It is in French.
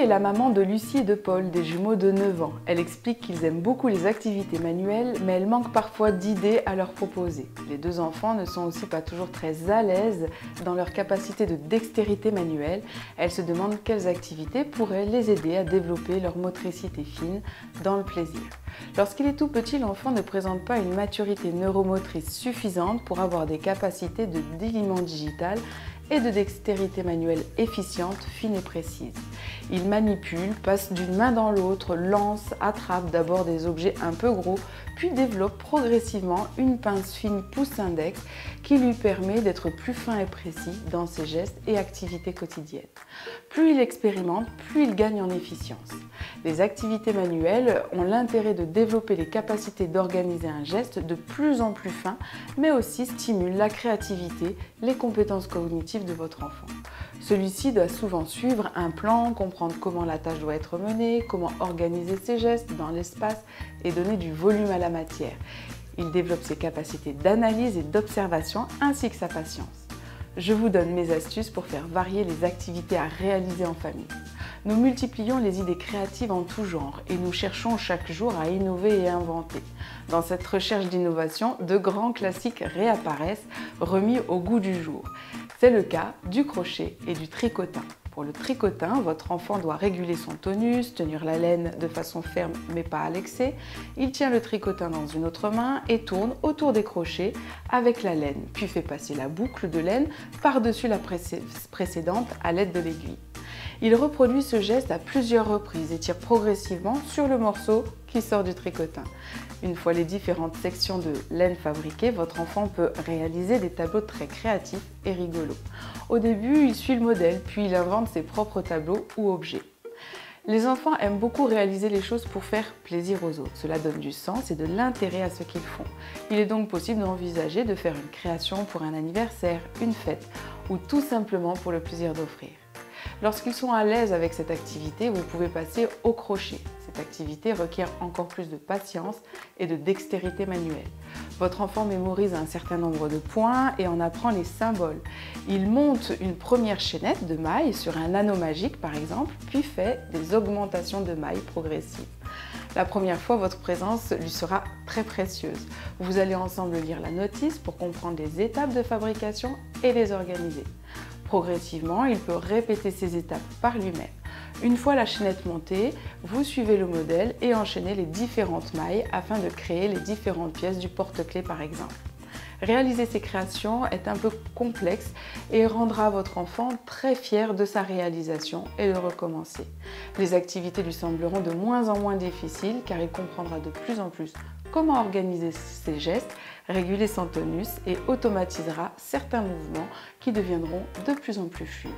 est la maman de Lucie et de Paul, des jumeaux de 9 ans. Elle explique qu'ils aiment beaucoup les activités manuelles, mais elle manque parfois d'idées à leur proposer. Les deux enfants ne sont aussi pas toujours très à l'aise dans leur capacité de dextérité manuelle. Elle se demande quelles activités pourraient les aider à développer leur motricité fine dans le plaisir. Lorsqu'il est tout petit, l'enfant ne présente pas une maturité neuromotrice suffisante pour avoir des capacités de déliement digital et de dextérité manuelle efficiente, fine et précise. Il manipule, passe d'une main dans l'autre, lance, attrape d'abord des objets un peu gros, puis développe progressivement une pince fine pouce-index qui lui permet d'être plus fin et précis dans ses gestes et activités quotidiennes. Plus il expérimente, plus il gagne en efficience. Les activités manuelles ont l'intérêt de développer les capacités d'organiser un geste de plus en plus fin, mais aussi stimulent la créativité, les compétences cognitives de votre enfant. Celui-ci doit souvent suivre un plan, comprendre comment la tâche doit être menée, comment organiser ses gestes dans l'espace et donner du volume à la matière. Il développe ses capacités d'analyse et d'observation ainsi que sa patience. Je vous donne mes astuces pour faire varier les activités à réaliser en famille. Nous multiplions les idées créatives en tout genre et nous cherchons chaque jour à innover et inventer. Dans cette recherche d'innovation, de grands classiques réapparaissent, remis au goût du jour. C'est le cas du crochet et du tricotin. Pour le tricotin, votre enfant doit réguler son tonus, tenir la laine de façon ferme mais pas à l'excès. Il tient le tricotin dans une autre main et tourne autour des crochets avec la laine, puis fait passer la boucle de laine par-dessus la précédente à l'aide de l'aiguille. Il reproduit ce geste à plusieurs reprises et tire progressivement sur le morceau qui sort du tricotin. Une fois les différentes sections de laine fabriquées, votre enfant peut réaliser des tableaux très créatifs et rigolos. Au début, il suit le modèle, puis il invente ses propres tableaux ou objets. Les enfants aiment beaucoup réaliser les choses pour faire plaisir aux autres. Cela donne du sens et de l'intérêt à ce qu'ils font. Il est donc possible d'envisager de faire une création pour un anniversaire, une fête ou tout simplement pour le plaisir d'offrir. Lorsqu'ils sont à l'aise avec cette activité, vous pouvez passer au crochet. Cette activité requiert encore plus de patience et de dextérité manuelle. Votre enfant mémorise un certain nombre de points et en apprend les symboles. Il monte une première chaînette de mailles sur un anneau magique par exemple, puis fait des augmentations de mailles progressives. La première fois, votre présence lui sera très précieuse. Vous allez ensemble lire la notice pour comprendre les étapes de fabrication et les organiser. Progressivement, il peut répéter ces étapes par lui-même. Une fois la chaînette montée, vous suivez le modèle et enchaînez les différentes mailles afin de créer les différentes pièces du porte-clés par exemple. Réaliser ces créations est un peu complexe et rendra votre enfant très fier de sa réalisation et de recommencer. Les activités lui sembleront de moins en moins difficiles car il comprendra de plus en plus comment organiser ses gestes, réguler son tonus et automatisera certains mouvements qui deviendront de plus en plus fluides.